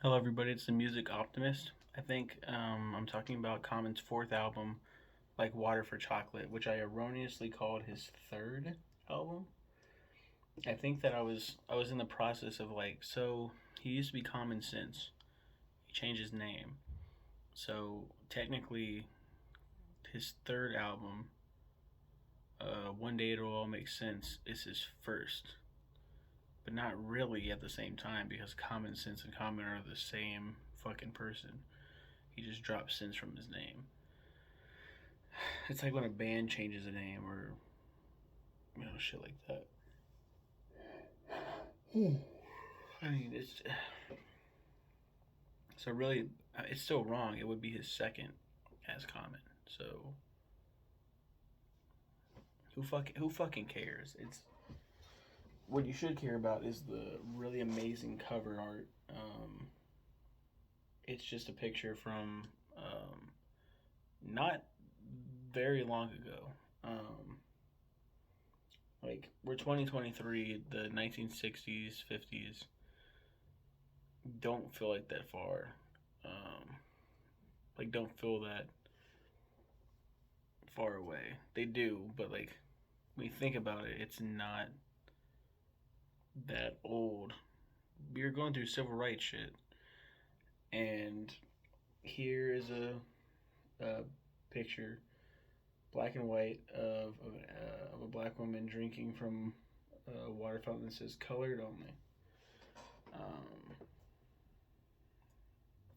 Hello, everybody. It's the Music Optimist. I think I'm talking about Common's fourth album, Like Water for Chocolate, which I erroneously called his third album. I think that I was in the process of so he used to be Common Sense. He changed his name, so technically his third album, One Day It'll All Make Sense, is his first, but not really at the same time because Common Sense and Common are the same fucking person. He just dropped Sense from his name. It's like when a band changes a name or shit like that. I mean, it's so really, it's still wrong. It would be his second as Common. So who fucking cares? It's what you should care about is the really amazing cover art. It's just a picture from not very long ago. Um, like we're 2023, the 1960s, 50s don't feel like that far. Um, don't feel that far away. They do, but when you think about it, it's not that old. We were going through civil rights shit, and here is a picture, black and white, of a black woman drinking from a water fountain that says "colored only." Um,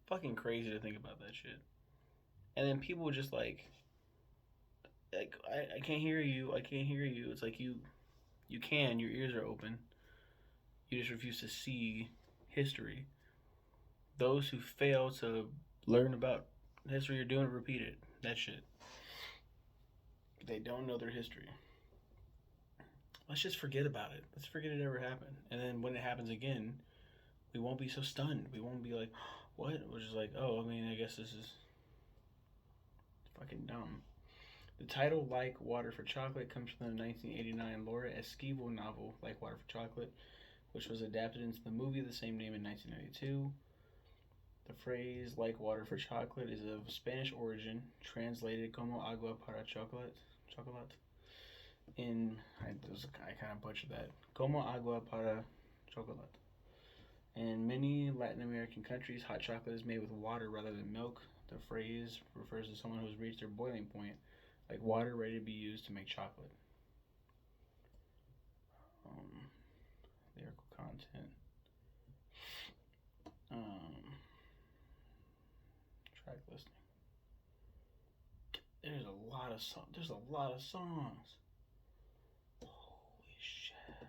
Fucking crazy to think about that shit. And then people just I can't hear you. I can't hear you. It's like you can. Your ears are open. You just refuse to see history. Those who fail to learn about history are doing to repeat it. That shit. They don't know their history. Let's just forget about it. Let's forget it ever happened. And then when it happens again, we won't be so stunned. We won't be like, what? We're just like, oh, I mean, I guess this is fucking dumb. The title "Like Water for Chocolate" comes from the 1989 Laura Esquivel novel "Like Water for Chocolate," which was adapted into the movie of the same name in 1992. The phrase "like water for chocolate" is of Spanish origin, translated "como agua para chocolate." Chocolate. I kind of butchered that. "Como agua para chocolate." In many Latin American countries, hot chocolate is made with water rather than milk. The phrase refers to someone who has reached their boiling point, like water ready to be used to make chocolate. Um, Lyrical content. Um, Track listing. There's a lot of There's a lot of songs. Holy shit!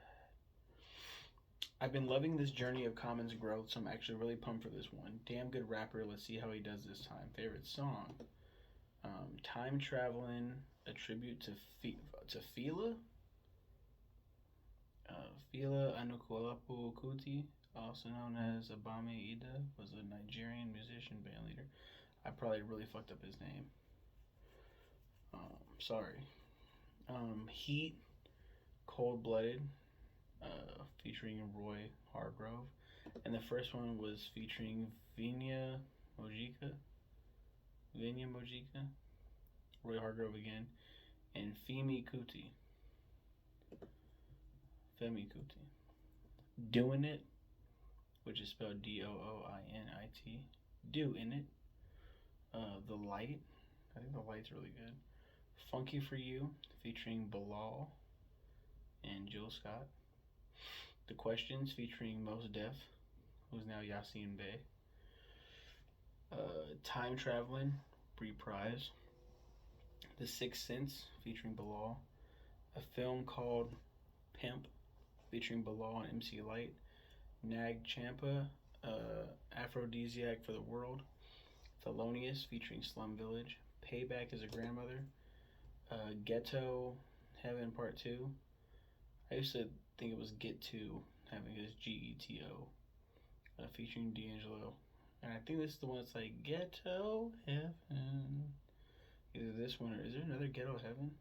I've been loving this journey of Common's growth, so I'm actually really pumped for this one. Damn good rapper. Let's see how he does this time. Favorite song? Time Traveling, a tribute to Fila. Fila Anukwalapu Kuti, also known as Abame Ida, was a Nigerian musician bandleader. I probably really fucked up his name. Sorry. Heat, Cold Blooded, featuring Roy Hargrove. And the first one was featuring Mojica. Vinya Mojica. Roy Hargrove again. And Femi Kuti. Doing It, which is spelled Doinit. Doing It. The Light. I think The Light's really good. Funky for You, featuring Bilal and Jill Scott. The Questions, featuring Mos Def, who's now Yassine Bey. Time Traveling, Bree Prize. The Sixth Sense, featuring Bilal. A film called Pimp, featuring Bilal and MC Light. Nag Champa, Aphrodisiac for the World. Thelonious, featuring Slum Village. Payback as a Grandmother. Ghetto Heaven Part 2. I used to think it was Get To, having it as Geto, featuring D'Angelo. And I think this is the one that's like Ghetto Heaven. Either this one or is there another Ghetto Heaven?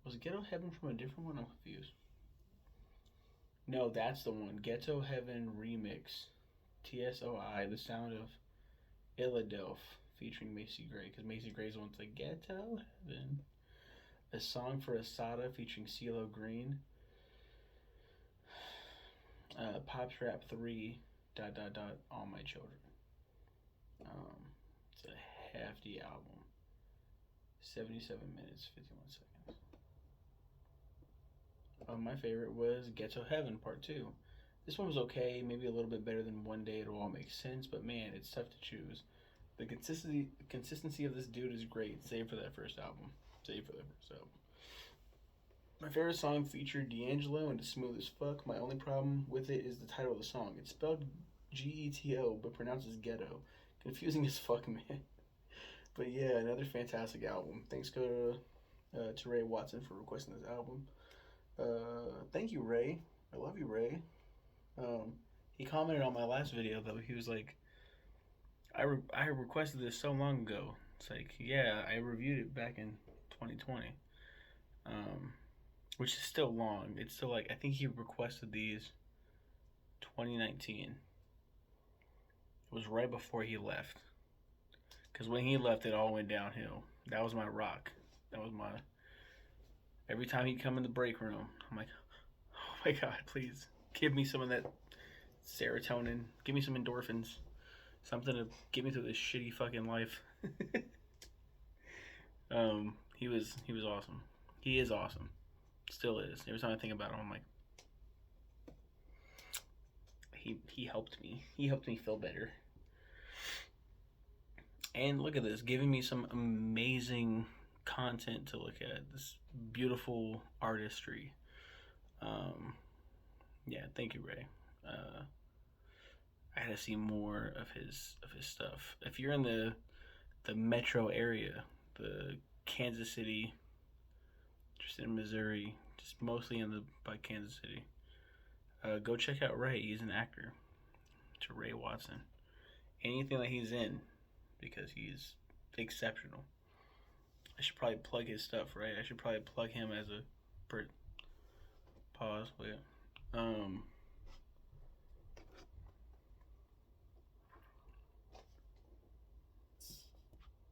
Was Ghetto Heaven from a different one? I'm confused. No, that's the one. Ghetto Heaven Remix. TSOI, The Sound of Illadelph, featuring Macy Gray, because Macy Gray's the one's like Ghetto Heaven. A Song for Asada, featuring CeeLo Green. Pops Rap 3, ... All My Children. It's a hefty album. 77 minutes, 51 seconds. My favorite was Ghetto Heaven Part 2. This one was okay, maybe a little bit better than One Day It'll All Make Sense, but man, it's tough to choose. The consistency of this dude is great, save for that first album. Save for that first album. My favorite song featured D'Angelo and it's smooth as fuck. My only problem with it is the title of the song. It's spelled Geto, but pronounced as ghetto. Confusing as fuck, man. But yeah, another fantastic album. Thanks go to Ray Watson for requesting this album. Thank you, Ray. I love you, Ray. He commented on my last video though. He was like, I requested this so long ago. It's like, yeah, I reviewed it back in 2020, which is still long. It's still like I think he requested these 2019. It was right before he left. Because when he left, it all went downhill. That was my rock. That was my. Every time he'd come in the break room, I'm like, oh my god, please give me some of that serotonin. Give me some endorphins. Something to get me through this shitty fucking life. He was awesome. He is awesome. Still is. Every time I think about him, I'm like, he helped me. He helped me feel better. And look at this, giving me some amazing content to look at. This beautiful artistry. Yeah, thank you, Ray. I gotta see more of his stuff. If you're in the metro area, the Kansas City, just in Missouri, just mostly by Kansas City, go check out Ray. He's an actor. To Ray Watson. Anything that he's in, because he's exceptional. I should probably plug his stuff, right? I should probably plug him as a pause. Wait.